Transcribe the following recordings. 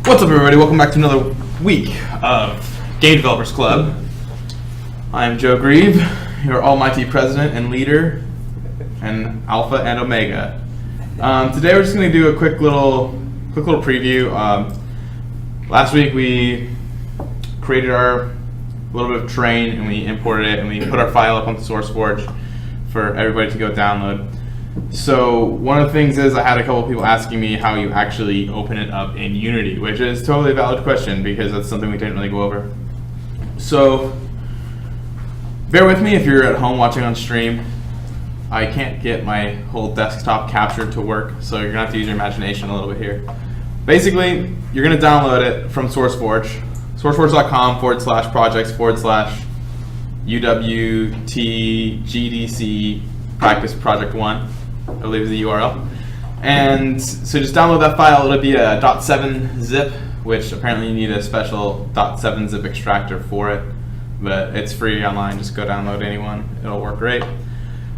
What's up, everybody? Welcome back to another week of Game Developers Club. I'm Joe Grieve, your almighty president and leader, and alpha and omega. Today we're just going to do a quick little preview. Last week we created our little bit of terrain and we imported it and we put our file up on the SourceForge for everybody to go download. So one of the things is I had a couple of people asking me how you actually open it up in Unity, which is totally a valid question because that's something we didn't really go over. So bear with me if you're at home watching on stream. I can't get my whole desktop captured to work, so you're gonna have to use your imagination a little bit here. Basically, you're gonna download it from SourceForge, sourceforge.com/projects/UWT GDC practice project 1. I believe is the URL. And so just download that file. It'll be a .7 zip, which apparently you need a special .7 zip extractor for it, but it's free online. Just go download anyone. It'll work great.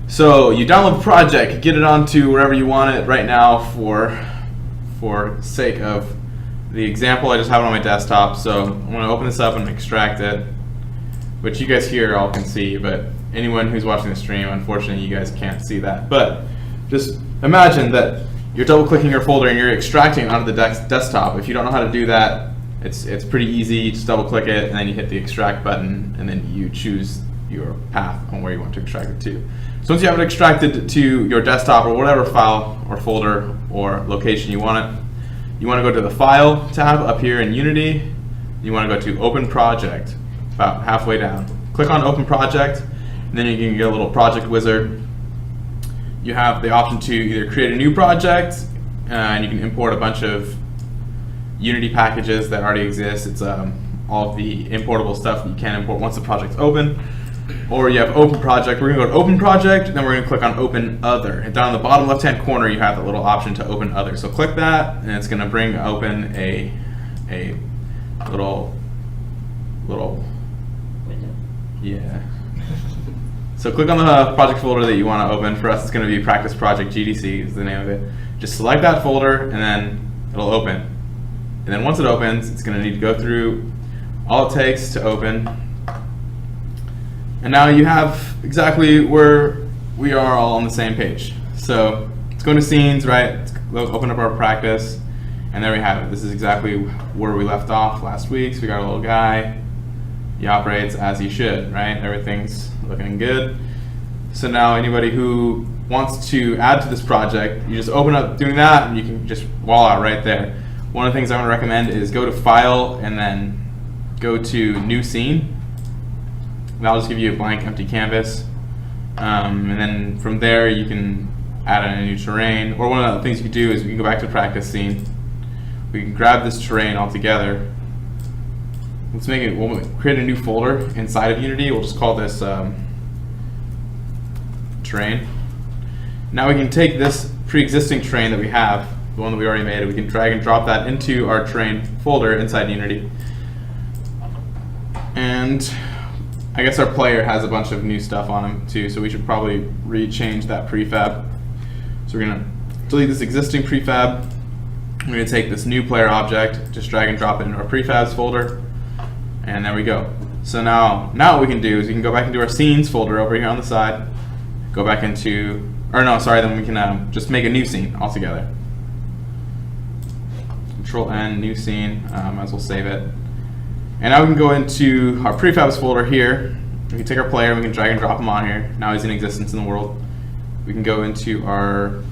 So you download the project, get it onto wherever you want it. Right now, for sake of the example, I just have it on my desktop. So I'm going to open this up and extract it, which you guys here all can see, but anyone who's watching the stream, unfortunately, you guys can't see that. But just imagine that you're double-clicking your folder and you're extracting it onto the desktop. If you don't know how to do that, it's pretty easy. You just double-click it, and then you hit the extract button, and then you choose your path on where you want to extract it to. So once you have it extracted to your desktop or whatever file or folder or location you want it, you want to go to the File tab up here in Unity. You want to go to Open Project, about halfway down. Click on Open Project, and then you can get a little project wizard. You have the option to either create a new project, and you can import a bunch of Unity packages that already exist. It's all of the importable stuff that you can import once the project's open. Or you have Open Project. We're going to go to Open Project, and then we're going to click on Open Other. And down in the bottom left-hand corner, you have the little option to Open Other. So click that, and it's going to bring open a little window. Yeah. So click on the project folder that you want to open. For us, it's going to be Practice Project GDC is the name of it. Just select that folder, and then it'll open. And then once it opens, it's going to need to go through all it takes to open. And now you have exactly where we are all on the same page. So let's go into scenes, right? Let's open up our practice, and there we have it. This is exactly where we left off last week. So we got a little guy. He operates as he should, right? Everything's looking good. So now anybody who wants to add to this project, you just open up doing that, and you can just voila, right there. One of the things I want to recommend is go to File and then go to New Scene. That'll just give you a blank, empty canvas. And then from there, you can add in a new terrain. Or one of the things you can do is we can go back to practice scene. We can grab this terrain all together. Let's make it, we'll create a new folder inside of Unity. We'll just call this terrain. Now we can take this pre-existing terrain that we have, the one that we already made, we can drag and drop that into our terrain folder inside Unity. And I guess our player has a bunch of new stuff on him too, so we should probably re-change that prefab. So we're going to delete this existing prefab. We're going to take this new player object, just drag and drop it into our prefabs folder. And there we go. So now what we can do is we can go back into our scenes folder over here on the side, go back into, or no, sorry, then we can just make a new scene altogether. Control N, new scene, might as well save it. And now we can go into our prefabs folder here. We can take our player, we can drag and drop him on here. Now he's in existence in the world. We can go into our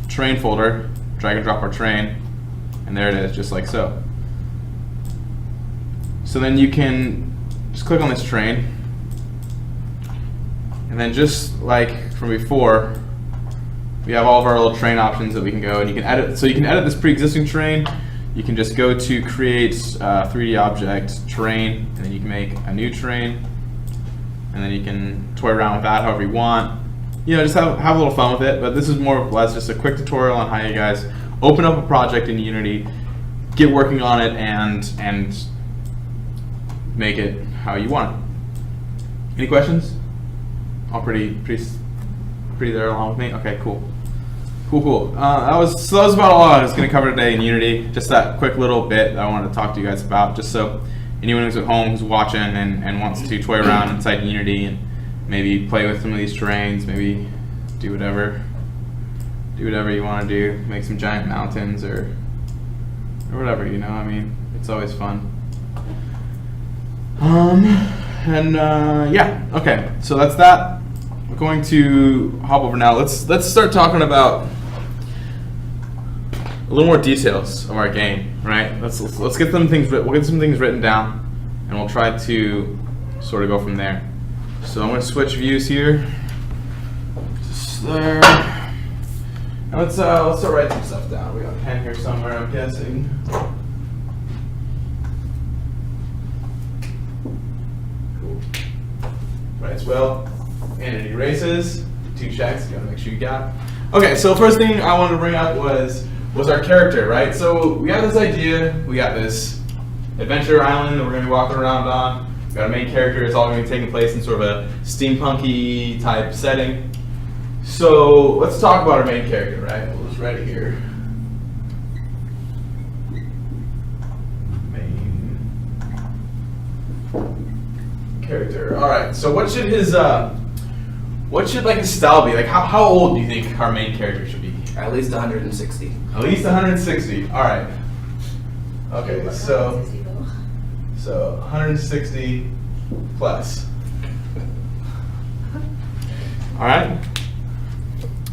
terrain folder, drag and drop our terrain, and there it is, just like so. So then you can just click on this terrain, and then just like from before, we have all of our little terrain options that we can go and you can edit. So you can edit this pre-existing terrain. You can just go to create 3D object terrain, and then you can make a new terrain, and then you can toy around with that however you want. You know, just have a little fun with it. But this is more or less just a quick tutorial on how you guys open up a project in Unity, get working on it, and make it how you want it. Any questions? All pretty there along with me? Okay, cool. Cool. That was about all I was going to cover today in Unity. Just that quick little bit that I wanted to talk to you guys about, just so anyone who's at home who's watching and wants to toy around inside Unity and maybe play with some of these terrains, maybe do whatever you want to do, make some giant mountains or whatever, you know. I mean, it's always fun. Yeah. Okay. So that's that. We're going to hop over now. Let's start talking about a little more details of our game, right? Let's get some things. We'll get some things written down, and we'll try to sort of go from there. So I'm going to switch views here. Just there. And let's start writing some stuff down. We got a pen here somewhere, I'm guessing. Cool. Right as well. And it erases. 2 checks. You gotta make sure you got. Okay, so first thing I wanted to bring up was our character, right? So we have this idea. We got this adventure island that we're gonna be walking around on. We got a main character. It's all gonna be taking place in sort of a steampunky type setting. So let's talk about our main character, right? We'll just write it here. Main character. All right. So what should his style be? Like how old do you think our main character should be? At least 160. At least 160. All right. Okay. So 160 plus. All right.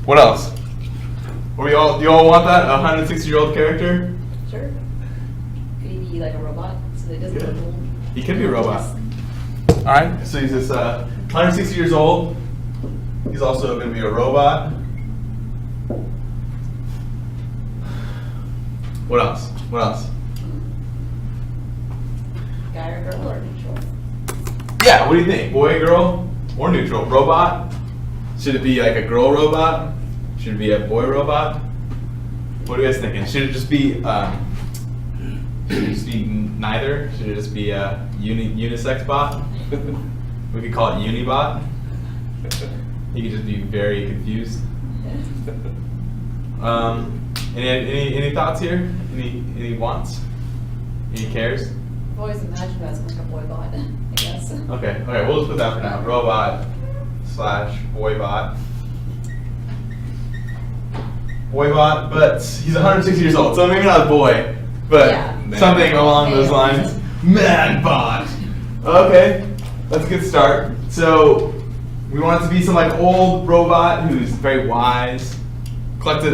What else? Do you all want that? A 160-year-old character? Sure. Could he be like a robot so that he doesn't look old? He could be a robot. All right. So he's this 160 years old. He's also going to be a robot. What else? Guy or girl or neutral? Yeah. What do you think? Boy, girl, or neutral? Robot? Should it be like a girl robot? Should it be a boy robot? What are you guys thinking? Should it just be neither? Should it just be a unisex bot? We could call it Unibot. He could just be very confused. Any thoughts here? Any wants? Any cares? I've always imagined as like a boy bot, I guess. Okay, we'll just put that for now. Robot / boybot. Boybot, but he's 160 years old, so maybe not a boy, but Yeah. something along those lines. Manbot. Okay, that's a good start. So we want it to be some like old robot who's very wise.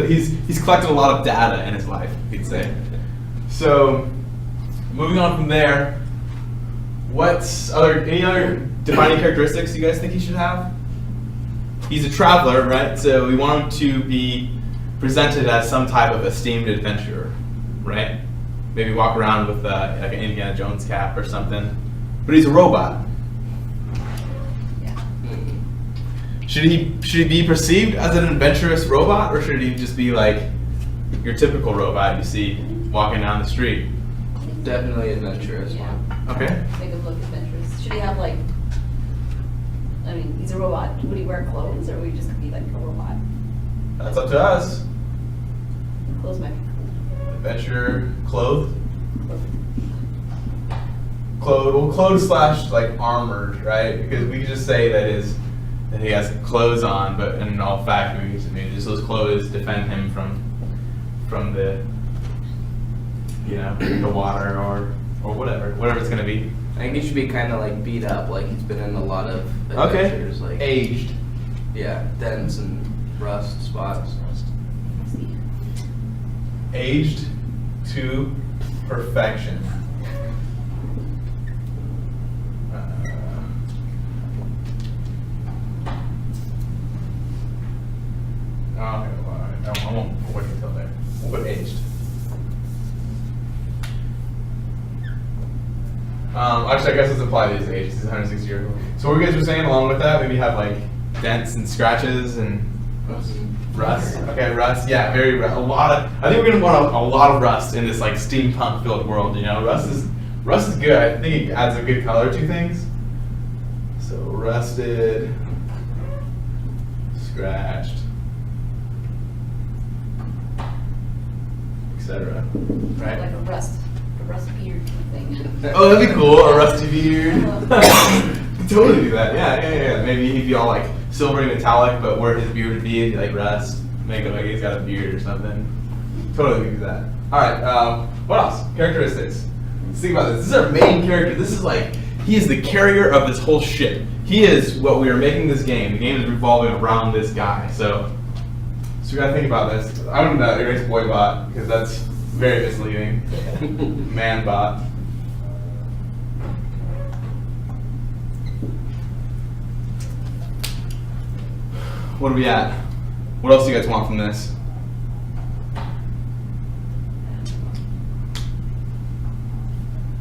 He's collected a lot of data in his life, we'd say. So moving on from there, any other defining characteristics you guys think he should have? He's a traveler, right? So we want him to be presented as some type of esteemed adventurer, right? Maybe walk around with like an Indiana Jones cap or something. But he's a robot. Yeah. Should he be perceived as an adventurous robot, or should he just be like your typical robot you see walking down the street? Definitely adventurous Yeah. one. Okay. Make him look adventurous. Should he have like, I mean, he's a robot. Would he wear clothes or would he just be like a robot? That's up to us. Clothes might be Adventure clothed. cool. Clothes / like armored, right? Because we could just say that he has clothes on, but in all fact, maybe just those clothes defend him from the the water or whatever it's gonna be. I think he should be kind of like beat up, like he's been in a lot of Okay. adventures. Like Aged. Yeah, dents and rust spots. Aged to perfection. Okay, well, I won't wait until there. We'll put aged. Actually, I guess let's apply these ages. He's 160 years old. So what you guys were saying along with that, maybe have like dents and scratches and rust. Okay, rust. Yeah, very rust. I think we're gonna want a lot of rust in this like steampunk-filled world. You know, rust is good. I think it adds a good color to things. So rusted, scratched. etc. Right? Like a rust beard thing. Oh, that'd be cool. A rusty beard. Totally do that. Yeah. Maybe he'd be all like silvery metallic, but where his beard would be like rust, make it like he's got a beard or something. Totally do that. All right. What else? Characteristics. Let's think about this. This is our main character. This is like he is the carrier of this whole ship. He is what we are making this game. The game is revolving around this guy. So we gotta think about this. I wouldn't erase boy bot because that's very misleading. Man bot. What are we at? What else do you guys want from this?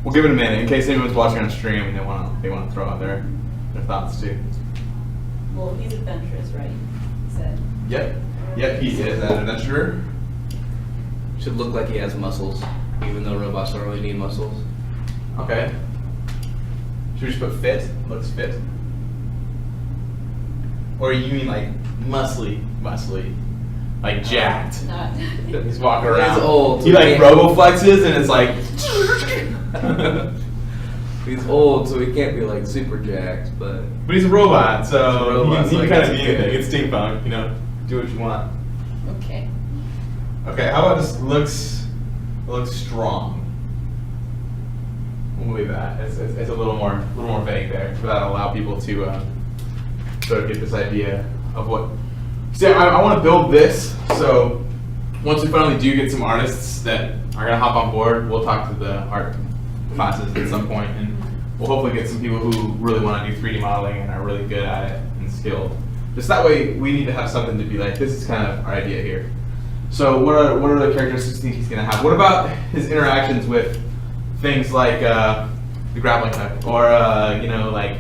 We'll give it a minute in case anyone's watching on stream and they want to throw out their thoughts too. Well, he's adventurous, right? He said. Yep, he is an adventurer. Should look like he has muscles, even though robots don't really need muscles. Okay. Should we just put fit? Looks fit. Or you mean like muscly, like jacked? Not. He's walking around. He's old. He like robo flexes and it's like. He's old, so he can't be like super jacked, but he's a robot, so He's a robot, he so I can guess kind of it's be good. it's steampunk, you know. Do what you want. Okay. Okay, how about this looks strong? We'll leave that. It's a little more vague there, but that'll allow people to sort of get this idea of what. See, I want to build this, so once we finally do get some artists that are gonna hop on board, we'll talk to the art classes at some point, and we'll hopefully get some people who really want to do 3D modeling and are really good at it and skilled. Just that way, we need to have something to be like, this is kind of our idea here. So what are the characteristics you think he's going to have? What about his interactions with things like the grappling hook, or like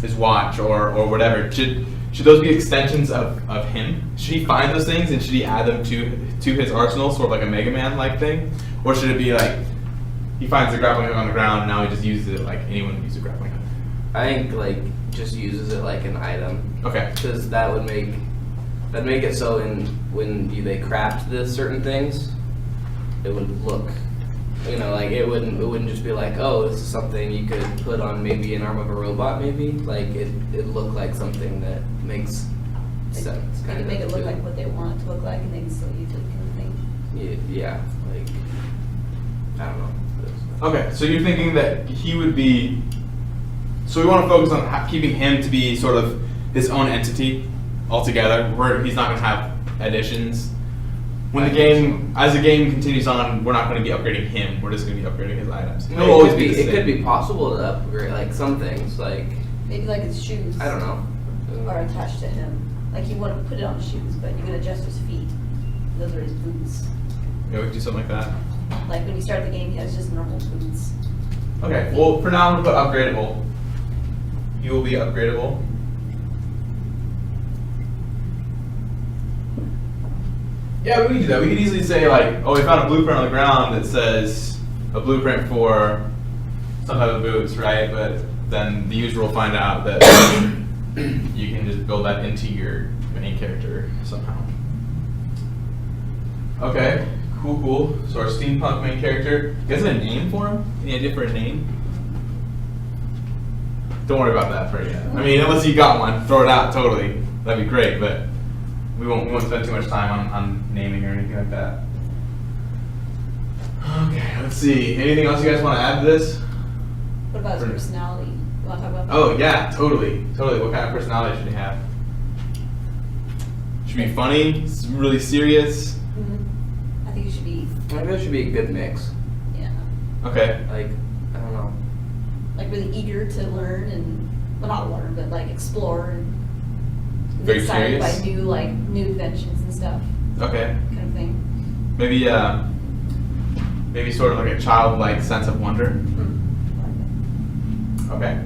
his watch, or whatever? Should those be extensions of him? Should he find those things and should he add them to his arsenal, sort of like a Mega Man like thing, or should it be like he finds the grappling hook on the ground and now he just uses it like anyone would use a grappling hook? I think like just uses it like an item. Okay. Because that'd make it so when they craft the certain things, it would look, like it wouldn't just be like, oh, this is something you could put on maybe an arm of a robot, maybe. Like it looked like something that makes sense. They Kind can of make it look too. like what they want it to look like, and they can still use it, kind of thing. Yeah, like I don't know. Okay, so you're thinking that he would be. So we want to focus on keeping him to be sort of his own entity altogether, where he's not going to have additions. When as the game continues on, we're not going to be upgrading him. We're just going to be upgrading his items. He'll always be the It same. could be possible to upgrade like some things, like Maybe like his shoes. I don't know. Are attached to him. Like you want to put it on his shoes, but you can adjust his feet. Those are his boots. Yeah, we could do something like that. Like when you start the game, he has just normal boots. Okay, well, for now, I'm going to put upgradable. You will be upgradable. Yeah, we can do that. We could easily say, like, oh, we found a blueprint on the ground that says a blueprint for some type of boots, right? But then the user will find out that you can just build that into your main character somehow. Okay, cool. So our steampunk main character, you guys have a name for him? Any idea for a name? Don't worry about that for yet. I mean, unless you got one, throw it out totally. That'd be great, but we won't spend too much time on naming or anything like that. Okay, let's see. Anything else you guys want to add to this? What about his personality? You want to talk about that? Oh yeah, totally. What kind of personality should he have? Should be funny, really serious. Mm-hmm. I think it should be, Maybe there should be a good mix. yeah, Okay. Like I don't know. like really eager to learn and, well, not learn, but like explore and Very excited by curious? new inventions and stuff, Okay. kind of thing. Maybe sort of like a childlike sense of wonder. Hmm. Okay.